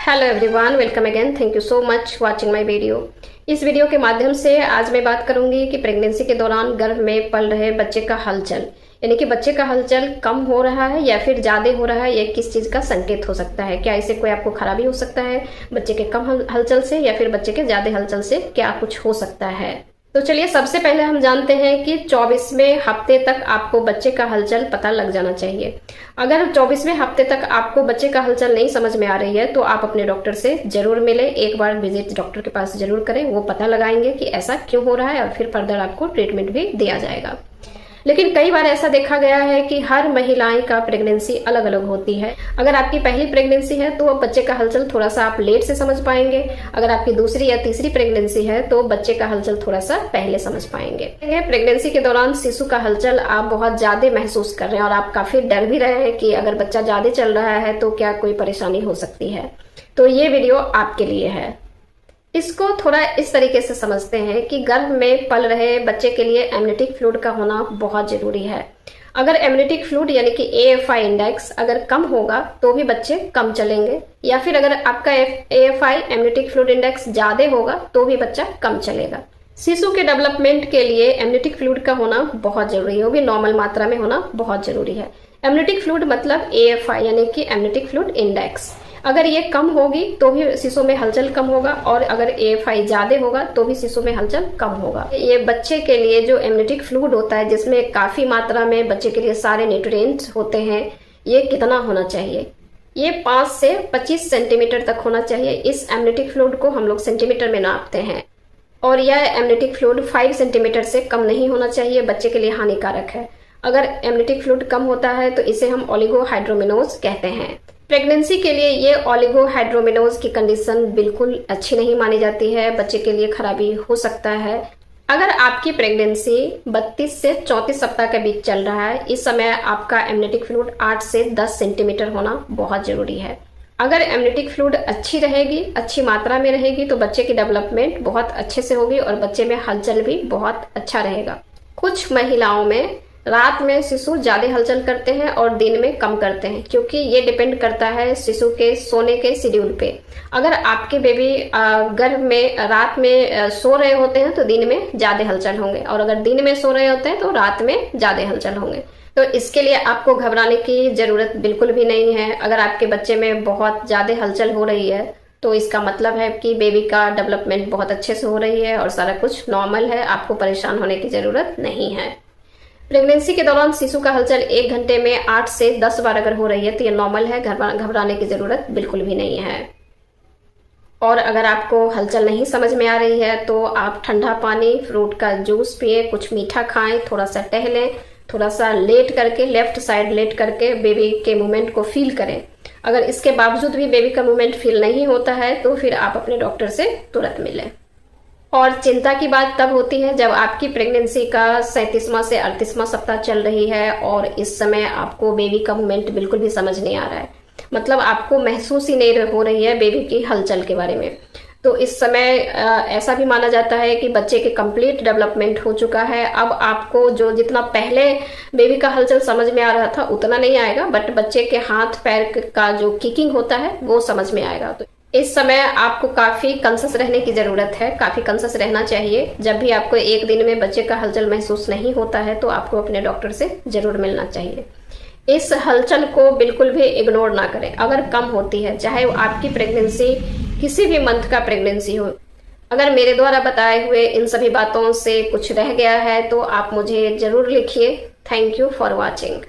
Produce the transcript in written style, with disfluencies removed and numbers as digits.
Hello everyone, welcome again. Thank you so much watching my video. इस video के माध्यम से आज मैं बात करूंगी कि प्रेगनेंसी के दौरान गर्भ में पल रहे बच्चे का हलचल, यानी कि बच्चे का हलचल कम हो रहा है या फिर ज़्यादा हो रहा है, ये किस चीज़ का संकेत हो सकता है। क्या इससे कोई आपको खराबी हो सकता है बच्चे के कम हलचल से, या फिर बच्चे के ज़्यादा हलचल से क्या कुछ हो सकता है। तो चलिए सबसे पहले हम जानते हैं कि 24वें हफ्ते तक आपको बच्चे का हलचल पता लग जाना चाहिए। अगर 24वें हफ्ते तक आपको बच्चे का हलचल नहीं समझ में आ रही है तो आप अपने डॉक्टर से जरूर मिलें, एक बार विजिट डॉक्टर के पास जरूर करें। वो पता लगाएंगे कि ऐसा क्यों हो रहा है और फिर फर्दर आपको ट्रीटमेंट भी दिया जाएगा। लेकिन कई बार ऐसा देखा गया है कि हर महिलाएं का प्रेगनेंसी अलग अलग होती है। अगर आपकी पहली प्रेगनेंसी है तो बच्चे का हलचल थोड़ा सा आप लेट से समझ पाएंगे। अगर आपकी दूसरी या तीसरी प्रेगनेंसी है तो बच्चे का हलचल थोड़ा सा पहले समझ पाएंगे। प्रेगनेंसी के दौरान शिशु का हलचल आप बहुत ज्यादा महसूस कर रहे हैं और आप काफी डर भी रहे हैं कि अगर बच्चा ज्यादा चल रहा है तो क्या कोई परेशानी हो सकती है, तो ये वीडियो आपके लिए है। इसको थोड़ा इस तरीके से समझते हैं कि गर्भ में पल रहे बच्चे के लिए एमनियोटिक फ्लूइड का होना बहुत जरूरी है। अगर एमनियोटिक फ्लूइड यानी कि AFI इंडेक्स अगर कम होगा तो भी बच्चे कम चलेंगे, या फिर अगर आपका AFI एमनियोटिक फ्लूइड इंडेक्स ज्यादा होगा तो भी बच्चा कम चलेगा। शिशु के डेवलपमेंट के लिए एमनियोटिक फ्लूइड का होना बहुत जरूरी है, वो भी नॉर्मल मात्रा में होना बहुत जरूरी है। एमनियोटिक फ्लूइड मतलब AFI यानी कि एमनियोटिक फ्लूइड इंडेक्स। अगर ये कम होगी तो भी शिशु में हलचल कम होगा, और अगर AFI ज्यादा होगा तो भी शिशु में हलचल कम होगा। ये बच्चे के लिए जो एमनियोटिक फ्लूइड होता है, जिसमें काफी मात्रा में बच्चे के लिए सारे न्यूट्रिएंट्स होते हैं, ये कितना होना चाहिए? ये 5 से 25 सेंटीमीटर तक होना चाहिए। इस एमनियोटिक फ्लूइड को हम लोग सेंटीमीटर में नापते हैं, और यह एमनियोटिक फ्लूइड 5 सेंटीमीटर से कम नहीं होना चाहिए, बच्चे के लिए हानिकारक है। अगर एमनियोटिक फ्लूइड कम होता है तो इसे हम ओलिगोहाइड्रोमिनोज कहते हैं। प्रेगनेंसी के लिए ये ओलिगोहाइड्रोमिनोज की कंडीशन बिल्कुल अच्छी नहीं मानी जाती है, बच्चे के लिए खराबी हो सकता है। अगर आपकी प्रेगनेंसी 32 से 34 सप्ताह के बीच चल रहा है, इस समय आपका एमनियोटिक फ्लूइड 8 से 10 सेंटीमीटर होना बहुत जरूरी है। अगर एमनियोटिक फ्लूइड अच्छी रहेगी, अच्छी मात्रा में रहेगी, तो बच्चे की डेवलपमेंट बहुत अच्छे से होगी और बच्चे में हलचल भी बहुत अच्छा रहेगा। कुछ महिलाओं में रात में शिशु ज्यादा हलचल करते हैं और दिन में कम करते हैं, क्योंकि ये डिपेंड करता है शिशु के सोने के शेड्यूल पे। अगर आपके बेबी गर्भ में रात में सो रहे होते हैं तो दिन में ज्यादा हलचल होंगे, और अगर दिन में सो रहे होते हैं तो रात में ज्यादा हलचल होंगे। तो इसके लिए आपको घबराने की जरूरत बिल्कुल भी नहीं है। अगर आपके बच्चे में बहुत ज्यादा हलचल हो रही है तो इसका मतलब है कि बेबी का डेवलपमेंट बहुत अच्छे से हो रही है और सारा कुछ नॉर्मल है, आपको परेशान होने की जरूरत नहीं है। प्रेगनेंसी के दौरान शिशु का हलचल 1 घंटे में 8 से 10 बार अगर हो रही है तो ये नॉर्मल है, घबराने की जरूरत बिल्कुल भी नहीं है। और अगर आपको हलचल नहीं समझ में आ रही है तो आप ठंडा पानी, फ्रूट का जूस पिए, कुछ मीठा खाएं, थोड़ा सा टहलें, थोड़ा सा लेट करके, लेफ्ट साइड लेट करके बेबी के मूवमेंट को फील करें। अगर इसके बावजूद भी बेबी का मूवमेंट फील नहीं होता है तो फिर आप अपने डॉक्टर से तुरंत मिलें। और चिंता की बात तब होती है जब आपकी प्रेगनेंसी का 37वां से 38वां सप्ताह चल रही है और इस समय आपको बेबी का मूवमेंट बिल्कुल भी समझ नहीं आ रहा है, मतलब आपको महसूस ही नहीं हो रही है बेबी की हलचल के बारे में। तो इस समय ऐसा भी माना जाता है कि बच्चे के कंप्लीट डेवलपमेंट हो चुका है। अब आपको जो जितना पहले बेबी का हलचल समझ में आ रहा था उतना नहीं आएगा, बट बच्चे के हाथ पैर का जो किकिंग होता है वो समझ में आएगा। तो इस समय आपको काफी कॉन्शियस रहने की जरूरत है, काफी कॉन्शियस रहना चाहिए। जब भी आपको एक दिन में बच्चे का हलचल महसूस नहीं होता है तो आपको अपने डॉक्टर से जरूर मिलना चाहिए। इस हलचल को बिल्कुल भी इग्नोर ना करें। अगर कम होती है, चाहे वो आपकी प्रेगनेंसी किसी भी मंथ का प्रेगनेंसी हो, अगर मेरे द्वारा बताए हुए इन सभी बातों से कुछ रह गया है तो आप मुझे जरूर लिखिए। Thank you for watching.